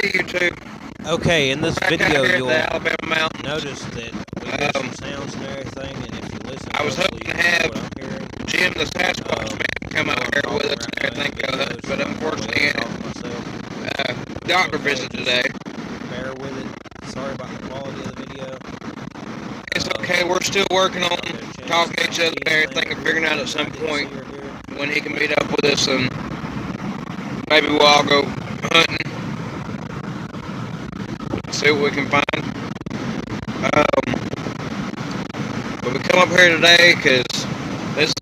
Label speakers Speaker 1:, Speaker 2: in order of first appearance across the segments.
Speaker 1: YouTube.
Speaker 2: Okay, in this
Speaker 1: Back out
Speaker 2: video
Speaker 1: here at
Speaker 2: you'll
Speaker 1: the Alabama mountains.
Speaker 2: notice that we hear some sounds and everything, and if you listen
Speaker 1: I was
Speaker 2: closely,
Speaker 1: hoping to
Speaker 2: you
Speaker 1: have
Speaker 2: know what I'm hearing.
Speaker 1: Jim the Sasquatch man come out here with us and everything go hunt, but unfortunately he had a doctor visit today.
Speaker 2: Bear with it. Sorry about the quality of the video.
Speaker 1: It's okay, we're still working on talking to each other and everything and figuring out at some point when he can meet up with us, and maybe we'll all go hunting, see what we can find. But we come up here today because this is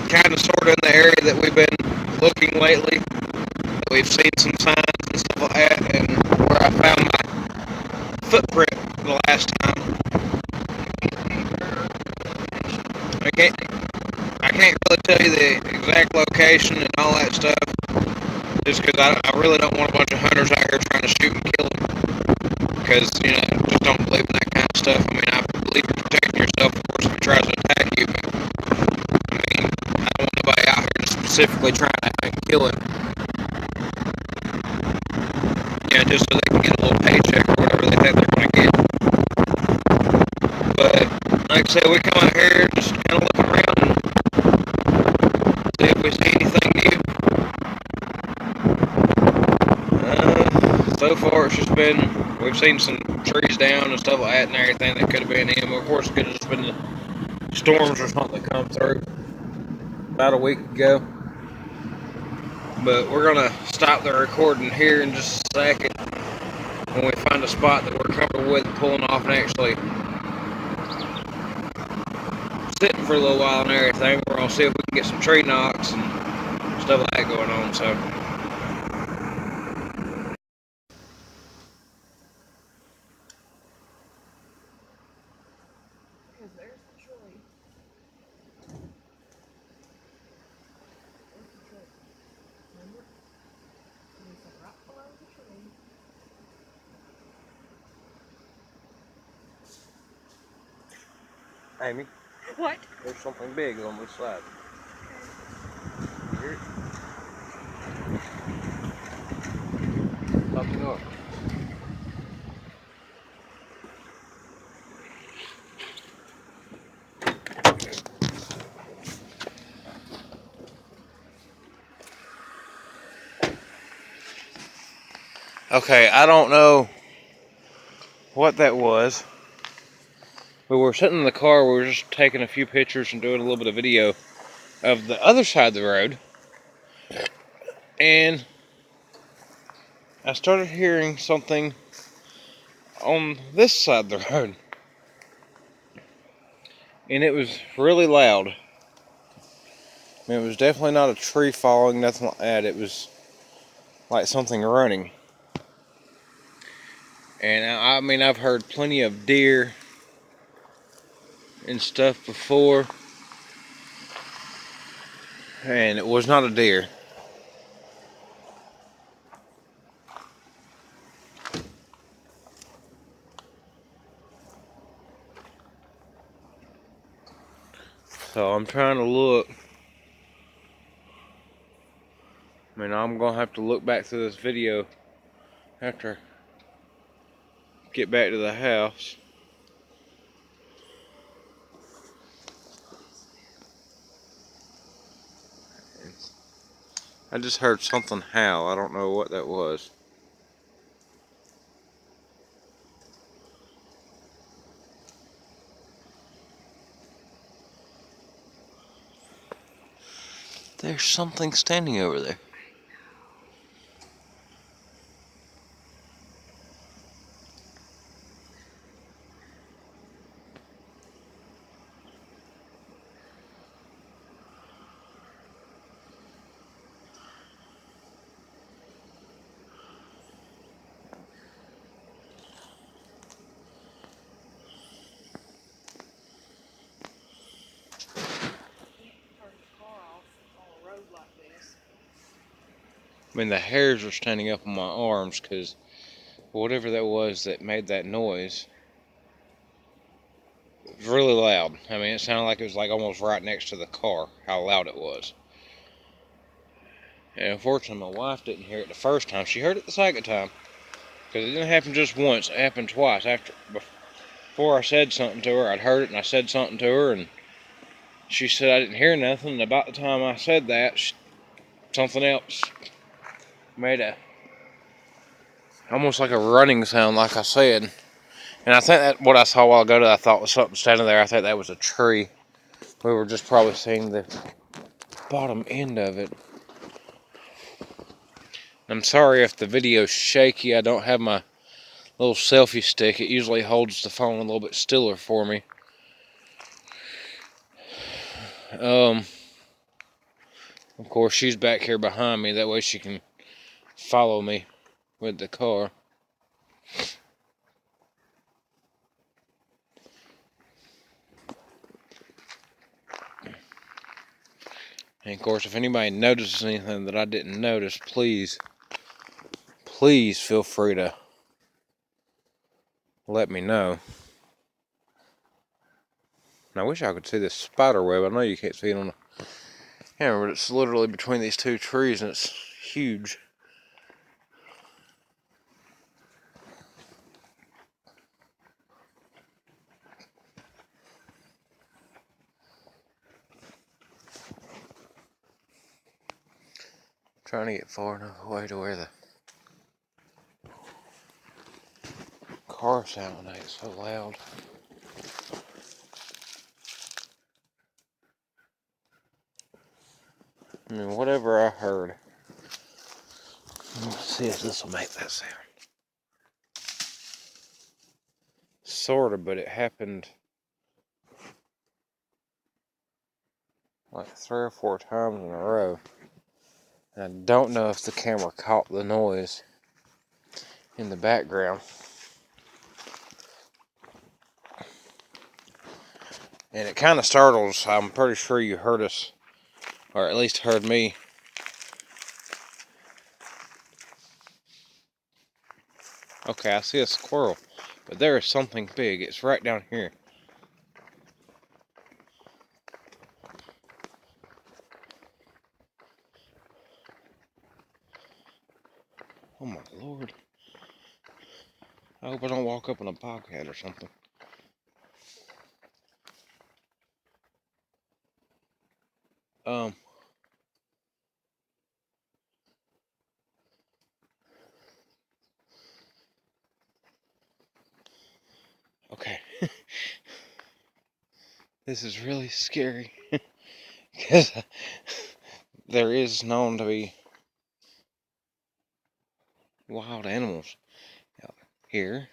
Speaker 1: kind of sort of in the area that we've been looking lately. We've seen some signs and stuff like that, and where I found my footprint the last time. I can't really tell you the exact location and all that stuff, just because I really don't want a bunch of hunters out here trying to shoot and kill them, because, you know, I just don't believe in that kind of stuff. I mean, I believe in protecting yourself, of course, if he tries to attack you, but, I mean, I don't want nobody out here just specifically trying to kill him. Yeah, just so they can get a little paycheck or whatever they think they're going to get. But, like I said, we come out here just kind of looking around and see if we see anything new. So far it's just been, we've seen some trees down and stuff like that and everything that could have been him. Of course, it could have just been the storms or something that come through about a week ago. But we're going to stop the recording here in just a second when we find a spot that we're comfortable with pulling off and actually sitting for a little while and everything. We're going to see if we can get some tree knocks and stuff like that going on. So
Speaker 3: there's the tree. There's the tree. Remember? There's some right below the tree.
Speaker 2: Amy,
Speaker 3: What?
Speaker 2: there's something big on this side. You hear it? Up north. Okay, I don't know what that was, but we're sitting in the car, we were just taking a few pictures and doing a little bit of video of the other side of the road, and I started hearing something on this side of the road, and it was really loud. I mean, it was definitely not a tree falling, nothing like that. It was like something running. And I mean, I've heard plenty of deer and stuff before, and it was not a deer. So I'm trying to look. I mean, I'm gonna have to look back through this video after I get back to the house. I just heard something howl. I don't know what that was. There's something standing over there. I mean, the hairs are standing up on my arms because whatever that was that made that noise, it was really loud. I mean, it sounded like it was like almost right next to the car, how loud it was. And unfortunately, my wife didn't hear it the first time. She heard it the second time. Because it didn't happen just once, it happened twice. Before I said something to her, I'd heard it and I said something to her, and she said I didn't hear nothing. And about the time I said that, something else made almost like a running sound, like I said. And I think that what I saw a while ago that I thought was something standing there, I think that was a tree. We were just probably seeing the bottom end of it. I'm sorry if the video's shaky. I don't have my little selfie stick. It usually holds the phone a little bit stiller for me. Of course, she's back here behind me. That way she can follow me with the car. And of course, if anybody notices anything that I didn't notice, please feel free to let me know. And I wish I could see this spider web. I know you can't see it on the camera, but it's literally between these two trees and it's huge. Trying to get far enough away to where the car sound ain't so loud. I mean, whatever I heard. Let's see if this will make that sound. Sorta, but it happened like 3 or 4 times in a row. And I don't know if the camera caught the noise in the background. And it kind of startles. I'm pretty sure you heard us, or at least heard me. Okay, I see a squirrel, but there is something big. It's right down here. Oh my lord. I hope I don't walk up on a bobcat or something. Okay. This is really scary. Because there is known to be wild animals out here.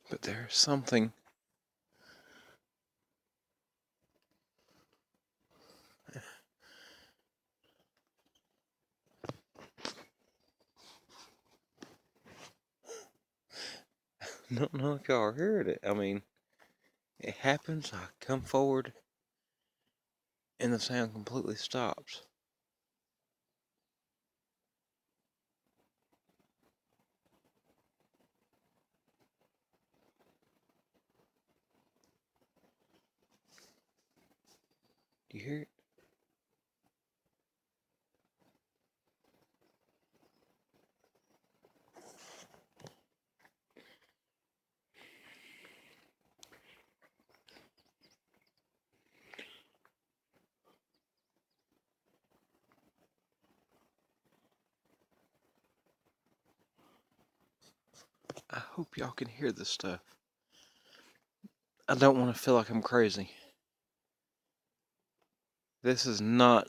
Speaker 2: But there's something. Don't know if y'all heard it. I mean, it happens. I come forward and the sound completely stops. Do you hear it? I hope y'all can hear this stuff. I don't want to feel like I'm crazy. This is not.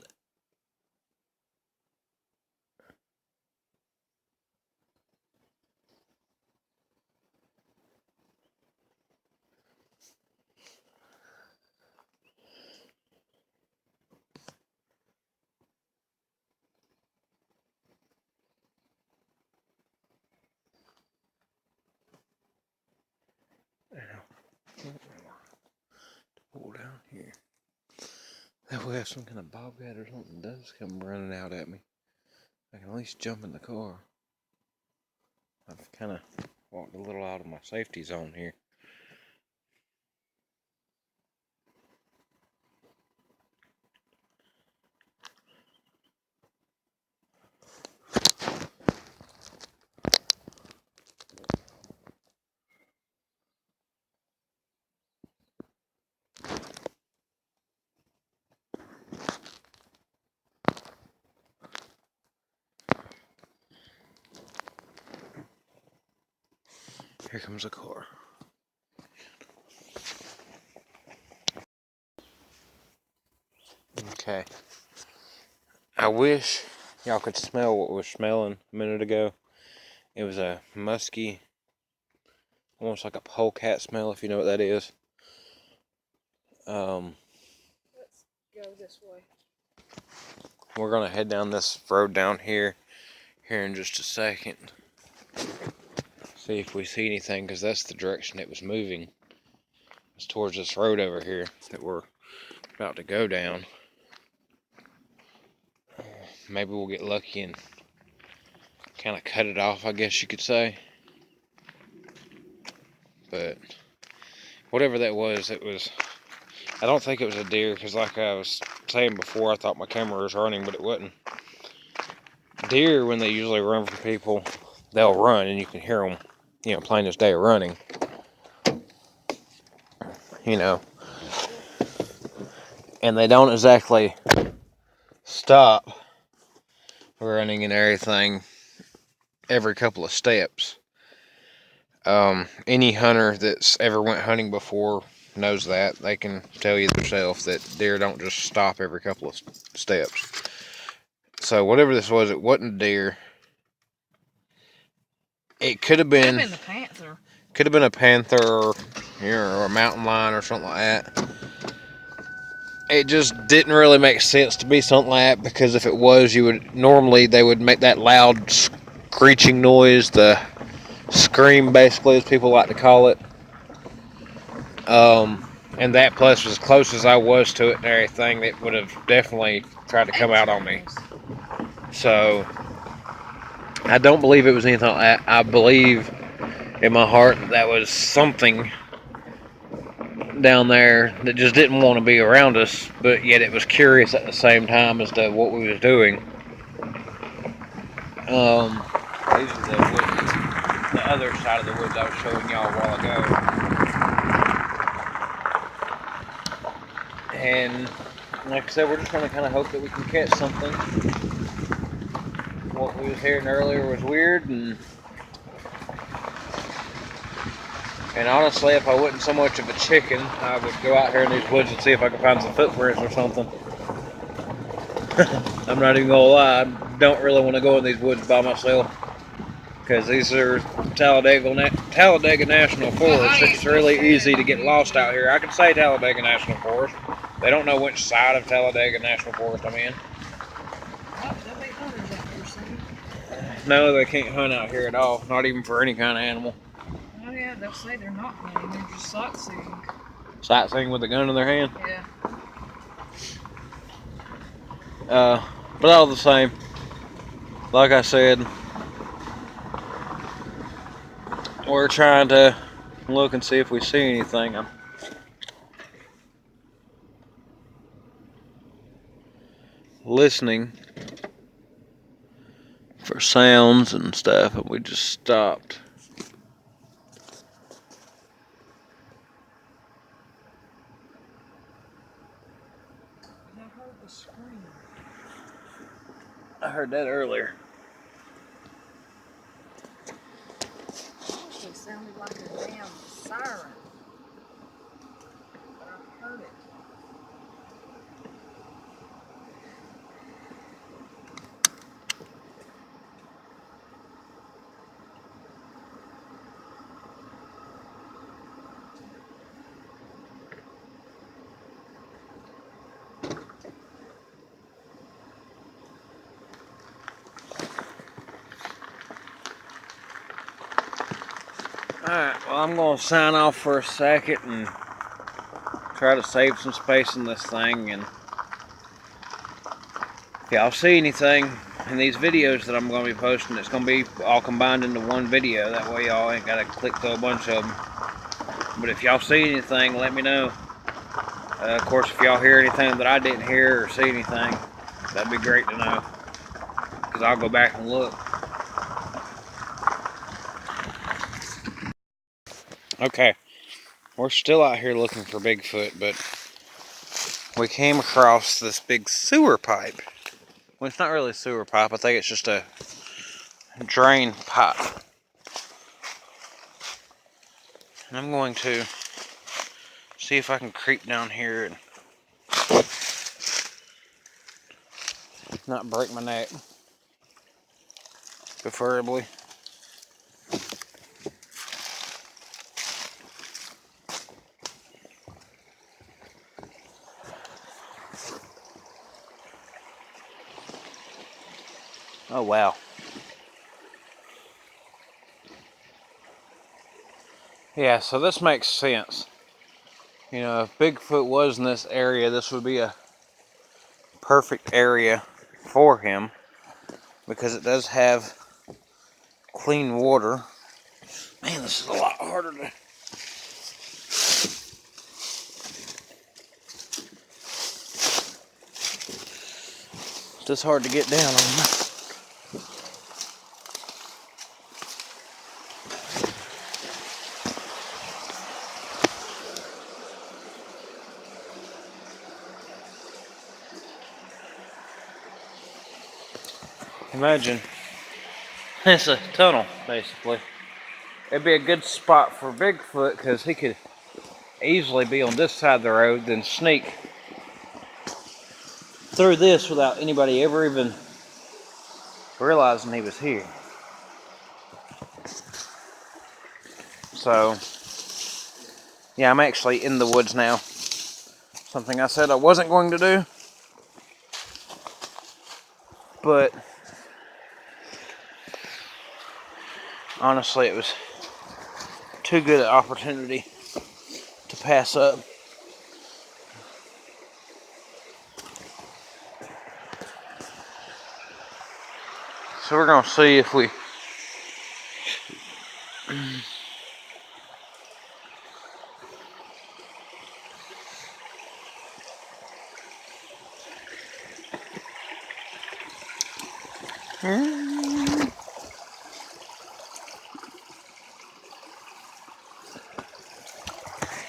Speaker 2: Pull down here. That way, if some kind of bobcat or something does come running out at me, I can at least jump in the car. I've kind of walked a little out of my safety zone here. Here comes a car. Okay. I wish y'all could smell what we were smelling a minute ago. It was a musky, almost like a polecat smell, if you know what that is.
Speaker 3: Let's go this way.
Speaker 2: We're gonna head down this road down here in just a second. See if we see anything, because that's the direction it was moving. It's towards this road over here that we're about to go down. Maybe we'll get lucky and kind of cut it off, I guess you could say. But whatever that was, it was, I don't think it was a deer, because like I was saying before, I thought my camera was running, but it wasn't. Deer, when they usually run from people, they'll run and you can hear them, you know, plain as day running. You know, and they don't exactly stop running and everything every couple of steps. Any hunter that's ever went hunting before knows that. They can tell you themselves that deer don't just stop every couple of steps. So whatever this was, it wasn't a deer. It could have been
Speaker 3: the panther.
Speaker 2: Could have been a panther, or, you know, or a mountain lion or something like that. It just didn't really make sense to be something like that, because if it was, they would make that loud screeching noise, the scream basically, as people like to call it. And that plus, as close as I was to it and everything, it would have definitely tried to come out on me. So I don't believe it was anything like that. I believe in my heart that was something down there that just didn't want to be around us, but yet it was curious at the same time as to what we was doing. These are the woods, the other side of the woods I was showing y'all a while ago. And like I said, we're just going to kind of hope that we can catch something. What we was hearing earlier was weird, and honestly, if I wasn't so much of a chicken, I would go out here in these woods and see if I could find some footprints or something. I'm not even gonna lie, I don't really want to go in these woods by myself, because these are Talladega National Forest. It's really easy to get lost out here. I can say Talladega National Forest. They don't know which side of Talladega National Forest I'm in. No, they can't hunt out here at all, not even for any kind of animal.
Speaker 3: Oh yeah, they'll say they're not hunting, they're just sightseeing.
Speaker 2: Sightseeing with a gun in their hand?
Speaker 3: Yeah.
Speaker 2: But all the same, like I said, we're trying to look and see if we see anything. I'm listening for sounds and stuff, and we just stopped.
Speaker 3: I heard the scream.
Speaker 2: I heard that earlier.
Speaker 3: It sounded like a damn siren. But I heard it.
Speaker 2: Alright, well, I'm going to sign off for a second and try to save some space in this thing. And if y'all see anything, And these videos that I'm going to be posting, it's going to be all combined into one video. That way y'all ain't got to click through a bunch of them. But if y'all see anything, let me know. Of course, if y'all hear anything that I didn't hear or see anything, that'd be great to know. Because I'll go back and look. Okay, we're still out here looking for Bigfoot, but we came across this big sewer pipe. Well, it's not really a sewer pipe. I think it's just a drain pipe. And I'm going to see if I can creep down here and not break my neck, preferably. Oh, wow. Yeah, so this makes sense. You know, if Bigfoot was in this area, this would be a perfect area for him because it does have clean water. Man, this is a lot harder to... It's just hard to get down on. Imagine, it's a tunnel, basically. It'd be a good spot for Bigfoot because he could easily be on this side of the road, then sneak through this without anybody ever even realizing he was here. So, yeah, I'm actually in the woods now. Something I said I wasn't going to do. But, honestly, it was too good an opportunity to pass up. So we're going to see if we...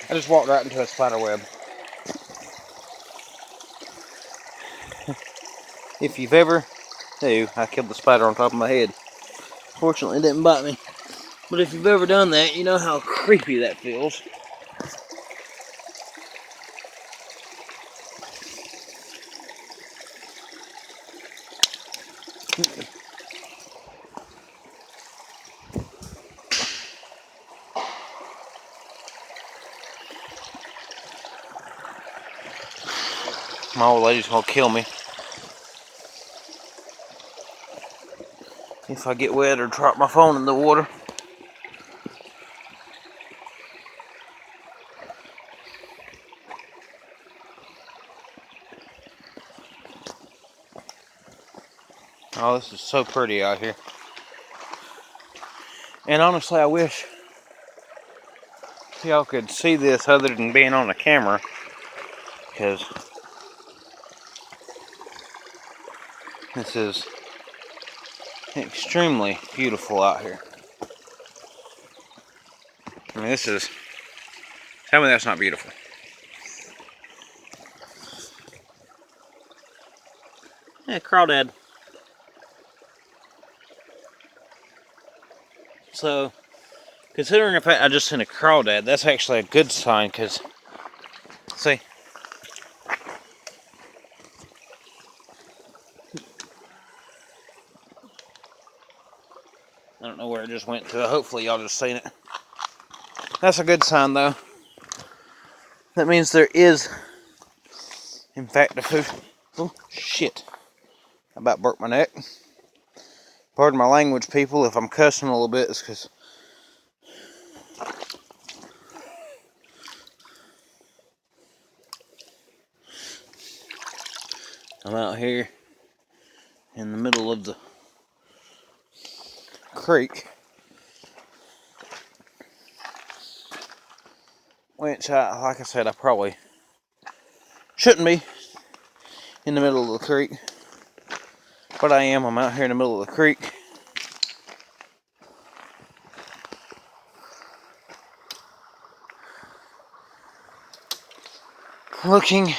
Speaker 2: I just walked right into a spider web. If you've ever... I killed the spider on top of my head. Fortunately, it didn't bite me. But if you've ever done that, you know how creepy that feels. My old lady's gonna kill me if I get wet or drop my phone in the water. Oh, this is so pretty out here. And honestly, I wish y'all could see this other than being on the camera, because this is extremely beautiful out here. I mean, this is... Tell me that's not beautiful. Yeah, crawdad. So, considering the fact I just seen a crawdad, that's actually a good sign, because, see, I don't know where it just went to. Hopefully y'all just seen it. That's a good sign, though. That means there is, in fact, a food. Oh, shit. I about broke my neck. Pardon my language, people. If I'm cussing a little bit, it's because I'm out here in the middle of the creek, which, like I said, I probably shouldn't be in the middle of the creek, but I am. I'm out here in the middle of the creek. Looking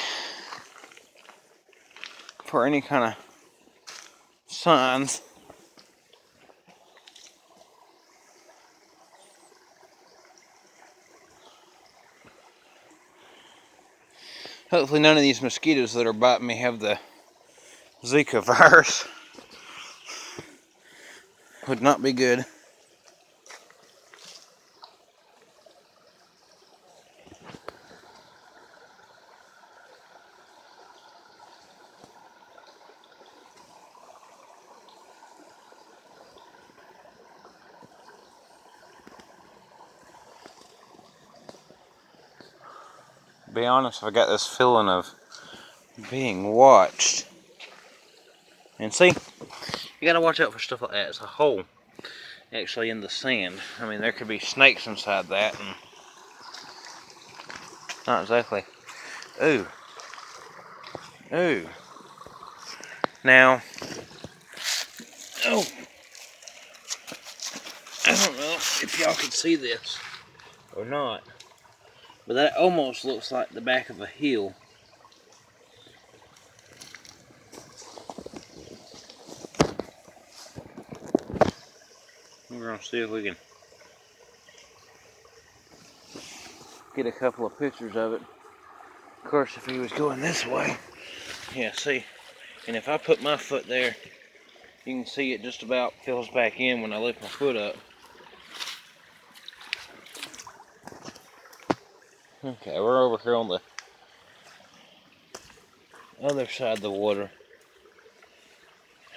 Speaker 2: for any kind of signs. Hopefully none of these mosquitoes that are biting me have the Zika virus. Would not be good. To be honest, I got this feeling of being watched. And see, you gotta watch out for stuff like that. It's a hole actually in the sand. I mean, there could be snakes inside that, and not exactly. Ooh. Ooh. Now, oh, I don't know if y'all can see this or not, but that almost looks like the back of a hill. We're gonna see if we can get a couple of pictures of it. Of course, if he was going this way, yeah, see, and if I put my foot there, you can see it just about fills back in when I lift my foot up. Okay, we're over here on the other side of the water.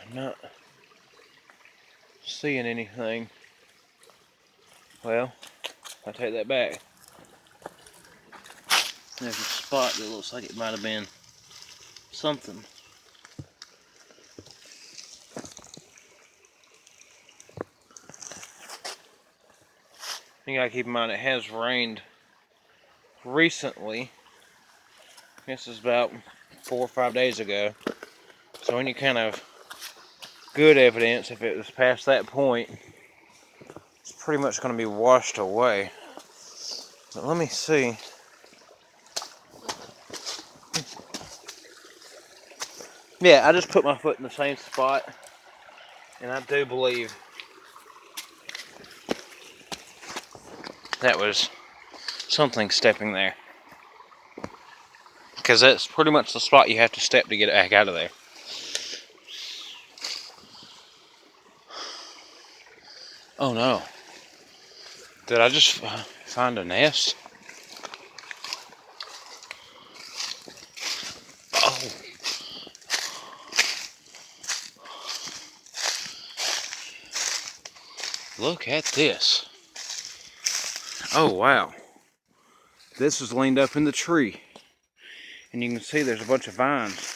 Speaker 2: I'm not seeing anything. Well, I take that back. There's a spot that looks like it might have been something. You gotta keep in mind it has rained recently. This is about 4 or 5 days ago. So any kind of good evidence, if it was past that point, it's pretty much going to be washed away. But let me see. Yeah, I just put my foot in the same spot, and I do believe that was something stepping there. Because that's pretty much the spot you have to step to get it back out of there. Oh no. Did I just find a nest? Oh. Look at this. Oh wow. This is leaned up in the tree. And you can see there's a bunch of vines.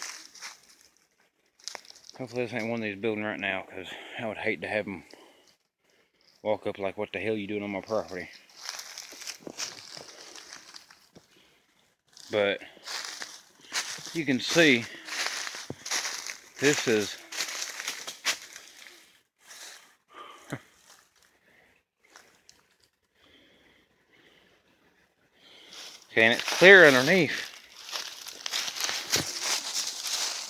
Speaker 2: Hopefully this ain't one of these building right now, because I would hate to have them walk up like, what the hell are you doing on my property? But you can see this is okay, and it's clear underneath.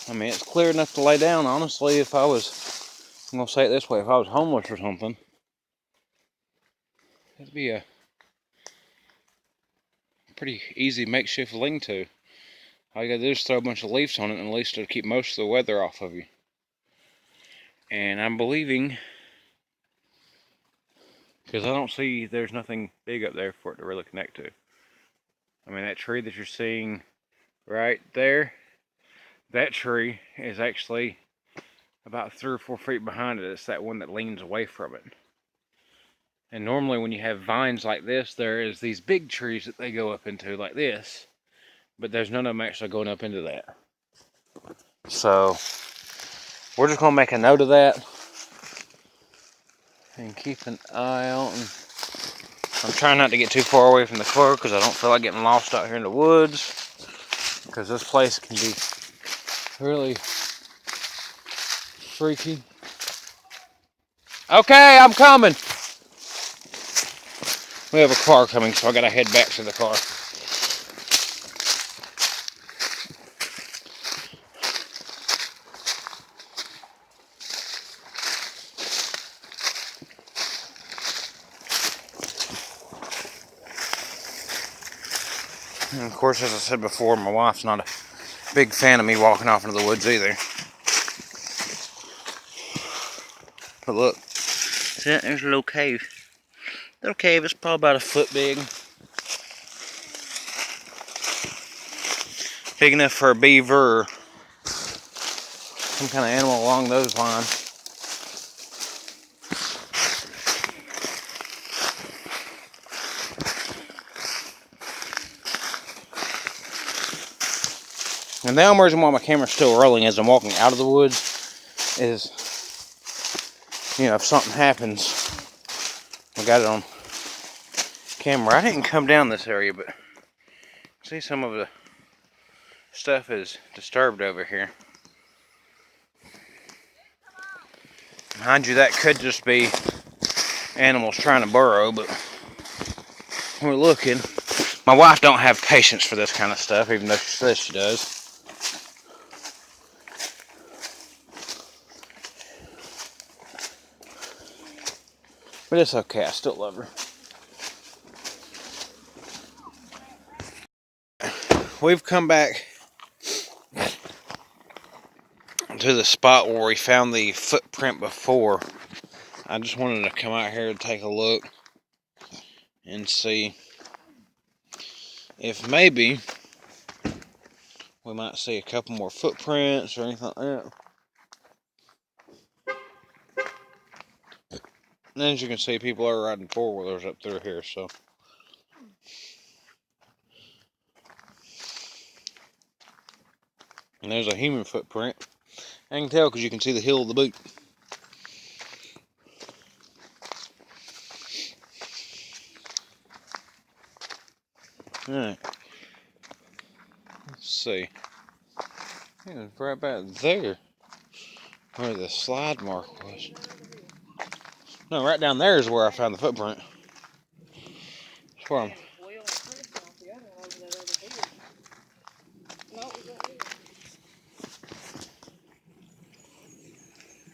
Speaker 2: I mean, it's clear enough to lay down. Honestly, if I was, I'm gonna say it this way, if I was homeless or something, it'd be a pretty easy makeshift lean-to. All you gotta do is throw a bunch of leaves on it, and at least it'll keep most of the weather off of you. And I'm believing, because I don't see, there's nothing big up there for it to really connect to. I mean, that tree that you're seeing right there, that tree is actually about 3 or 4 feet behind it. It's that one that leans away from it. And normally when you have vines like this, there is these big trees that they go up into like this, but there's none of them actually going up into that. So we're just gonna make a note of that and keep an eye out. And I'm trying not to get too far away from the car because I don't feel like getting lost out here in the woods, because this place can be really freaky. Okay, I'm coming. We have a car coming, so I gotta head back to the car. And of course, as I said before, my wife's not a big fan of me walking off into the woods either. But look, see that? There's a little cave. Little cave is probably about a foot big. Big enough for a beaver or some kind of animal along those lines. And the only reason why my camera's still rolling as I'm walking out of the woods is, you know, if something happens, I got it on camera. I didn't come down this area, but see, some of the stuff is disturbed over here. Mind you, that could just be animals trying to burrow, but we're looking. My wife don't have patience for this kind of stuff, even though she says she does. But it's okay, I still love her. We've come back to the spot where we found the footprint before. I just wanted to come out here and take a look and see if maybe we might see a couple more footprints or anything like that. And as you can see, people are riding four-wheelers up through here, so. And there's a human footprint. I can tell because you can see the heel of the boot. Alright. Let's see. It was right back there where the slide mark was. No, right down there is where I found the footprint. That's where I'm.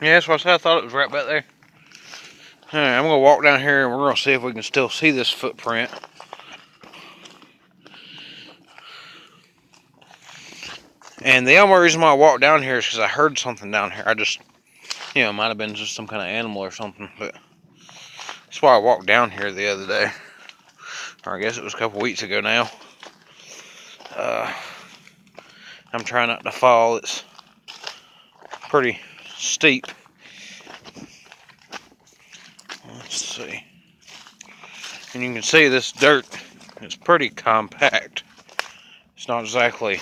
Speaker 2: Yeah, that's what I said. I thought it was right back there. Alright, I'm going to walk down here and we're going to see if we can still see this footprint. And the only reason why I walked down here is because I heard something down here. I just, you know, it might have been just some kind of animal or something. But that's why I walked down here the other day. Or I guess it was a couple weeks ago now. I'm trying not to fall. It's pretty steep. Let's see. And you can see this dirt is pretty compact. It's not exactly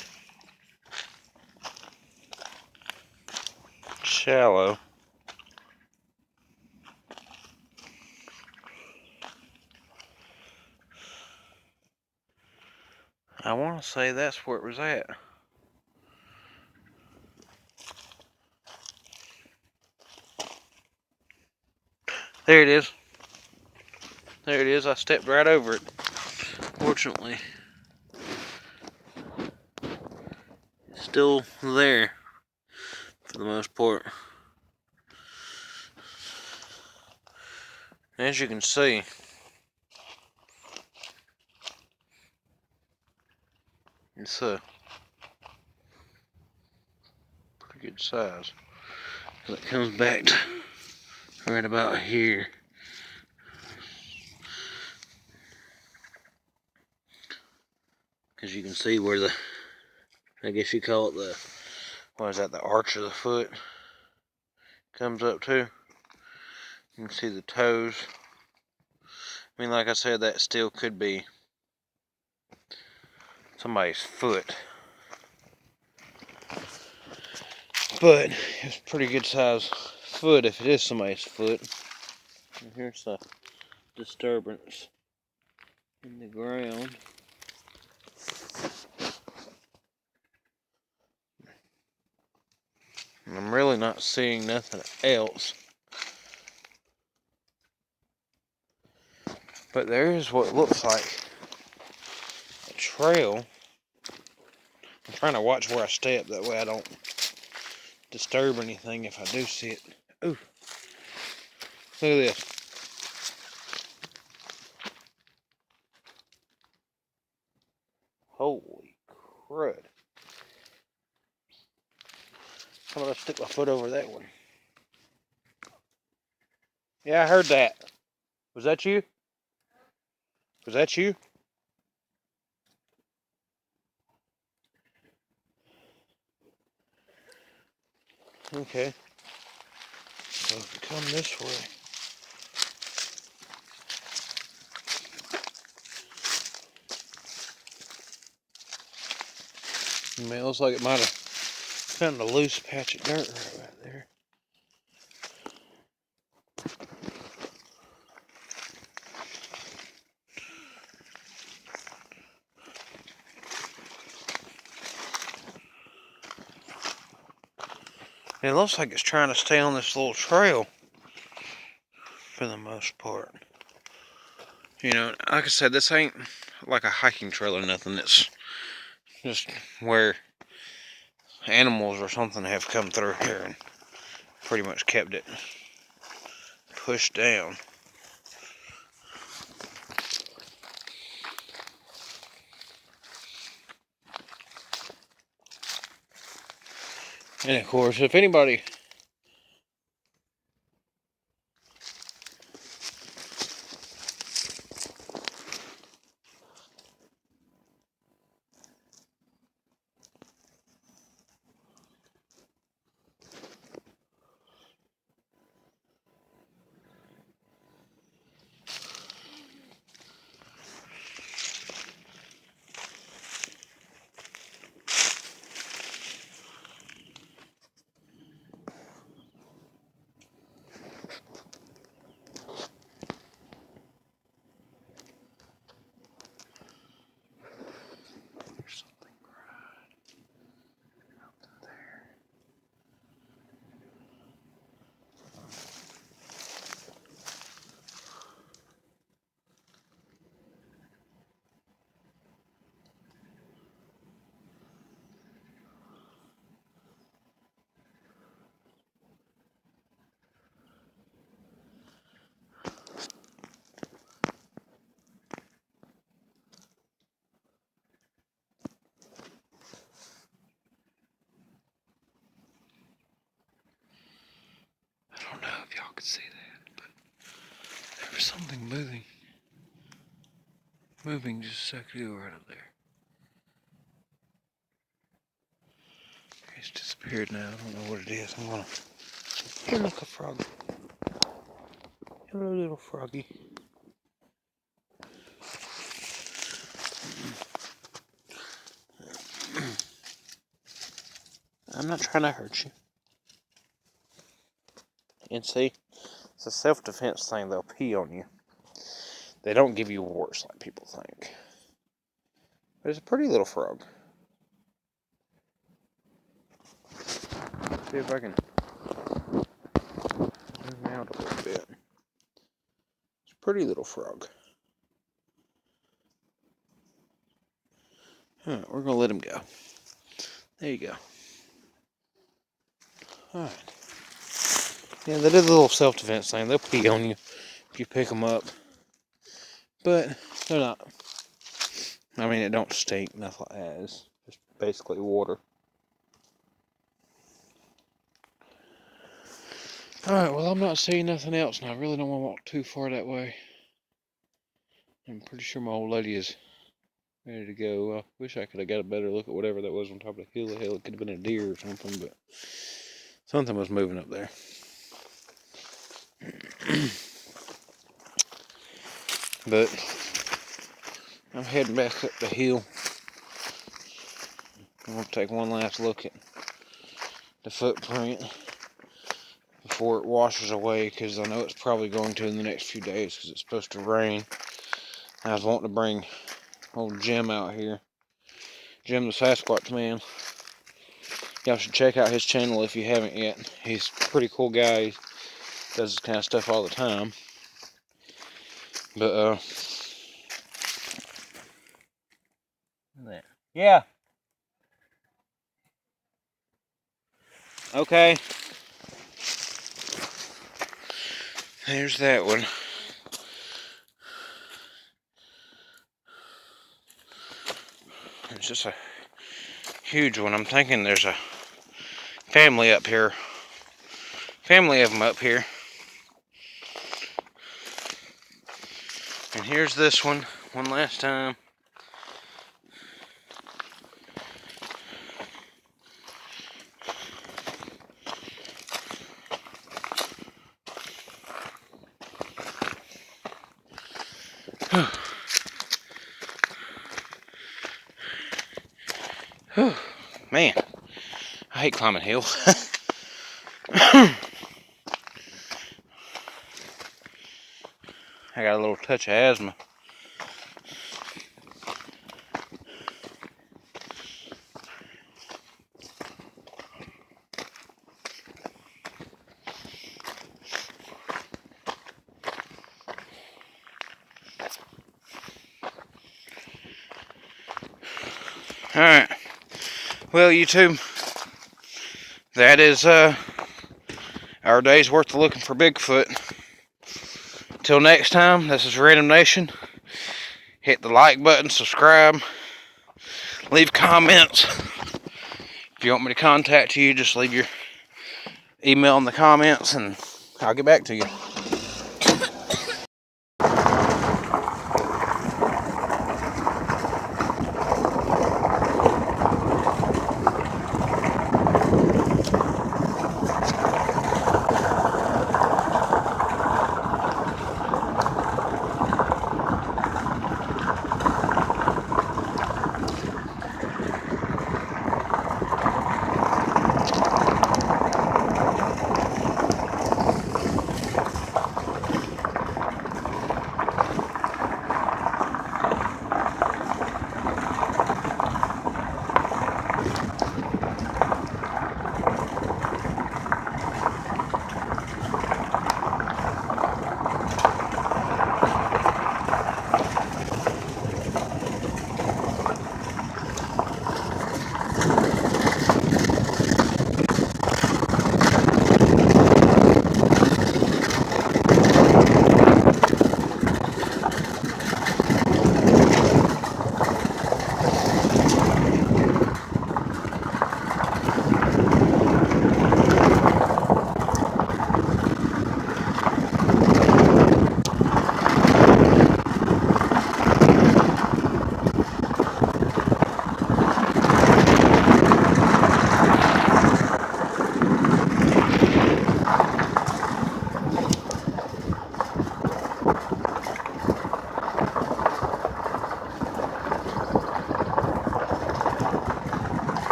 Speaker 2: shallow. I want to say that's where it was at. There it is. There it is. I stepped right over it. Fortunately, it's still there for the most part. As you can see, it's a pretty good size. It comes back to right about here. Because you can see where the, I guess you call it the, what is that, the arch of the foot comes up to. You can see the toes. I mean, like I said, that still could be somebody's foot. But it's a pretty good size foot if it is somebody's foot. And here's a disturbance in the ground. And I'm really not seeing nothing else. But there is what looks like a trail. I'm trying to watch where I step, that way I don't disturb anything if I do see it. Ooh, look at this. Holy crud. I'm gonna stick my foot over that one. Yeah, I heard that. Was that you? Was that you? Okay. So if we come this way. I mean, it looks like it might have found a loose patch of dirt right there. And it looks like it's trying to stay on this little trail for the most part. You know, like I said, this ain't like a hiking trail or nothing. It's just where animals or something have come through here and pretty much kept it pushed down. And of course, if anybody I don't know if y'all could see that, but there was something moving just a second ago right up there. It's disappeared now. I don't know what it is. I'm gonna. Hey, look, a frog. Hello, little froggy. I'm not trying to hurt you. And see, it's a self-defense thing. They'll pee on you. They don't give you warts like people think. But it's a pretty little frog. See if I can zoom out a little bit. It's a pretty little frog. Alright, we're gonna let him go. There you go. Alright. Yeah, they did a little self-defense thing. They'll pee on you if you pick them up. But they're not. I mean, it don't stink, nothing like that. It's just basically water. Alright, well, I'm not seeing nothing else, and I really don't want to walk too far that way. I'm pretty sure my old lady is ready to go. I wish I could have got a better look at whatever that was on top of the hill. Hell, it could have been a deer or something, but something was moving up there. But I'm heading back up the hill. I'm going to take one last look at the footprint before it washes away, because I know it's probably going to in the next few days because it's supposed to rain. I was wanting to bring old Jim out here. Jim the Sasquatch Man. Y'all should check out his channel if you haven't yet. He's a pretty cool guy. He does this kind of stuff all the time. But, yeah. Okay. There's that one. It's just a huge one. I'm thinking there's a family up here. Family of them up here. And here's this one last time. Man, I hate climbing hills. I got a little touch of asthma. Alright, well YouTube, that is our day's worth of looking for Bigfoot. Till next time, this is Random Nation. Hit the like button, subscribe, leave comments. If you want me to contact you, just leave your email in the comments and I'll get back to you.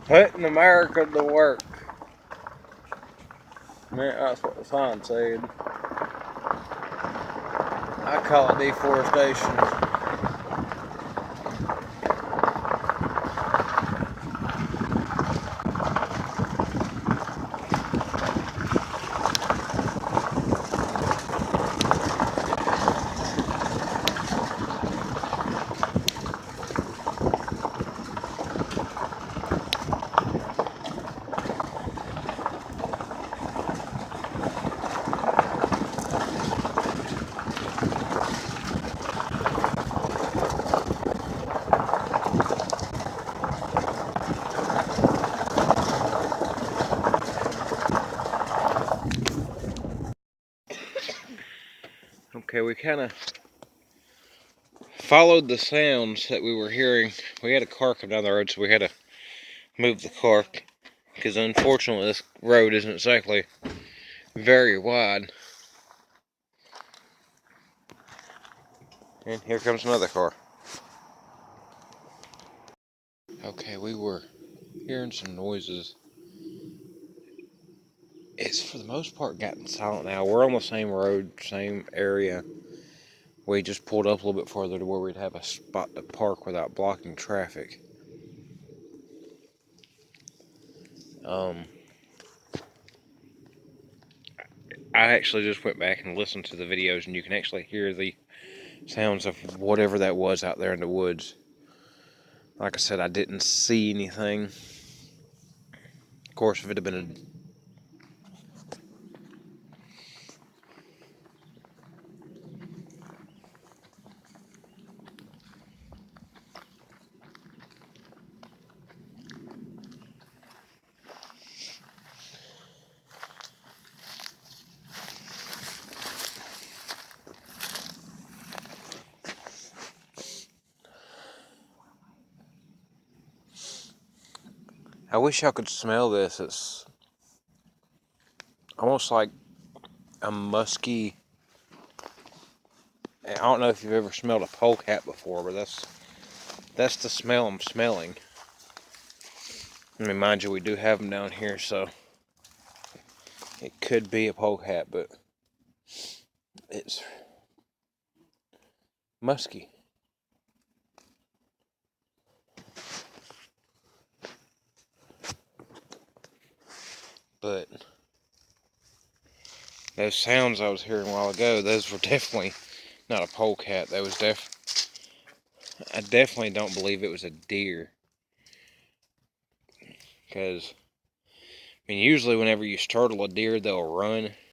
Speaker 2: Putting America to work. Man, that's what the sign said. I call it deforestation. Okay, we kind of followed the sounds that we were hearing. We had a car come down the road, so we had to move the car because unfortunately this road isn't exactly very wide. And here comes another car. Okay, we were hearing some noises. It's for the most part gotten silent now. We're on the same road, same area. We just pulled up a little bit further to where we'd have a spot to park without blocking traffic. I actually just went back and listened to the videos, and you can actually hear the sounds of whatever that was out there in the woods. Like I said, I didn't see anything. Of course, if it had been I wish y'all could smell this. It's almost like a musky. I don't know if you've ever smelled a polecat before, but that's the smell I'm smelling. I mean, mind you, we do have them down here, so it could be a polecat, but it's musky. But those sounds I was hearing a while ago, those were definitely not a polecat. That was I definitely don't believe it was a deer. Because, I mean, usually whenever you startle a deer, they'll run.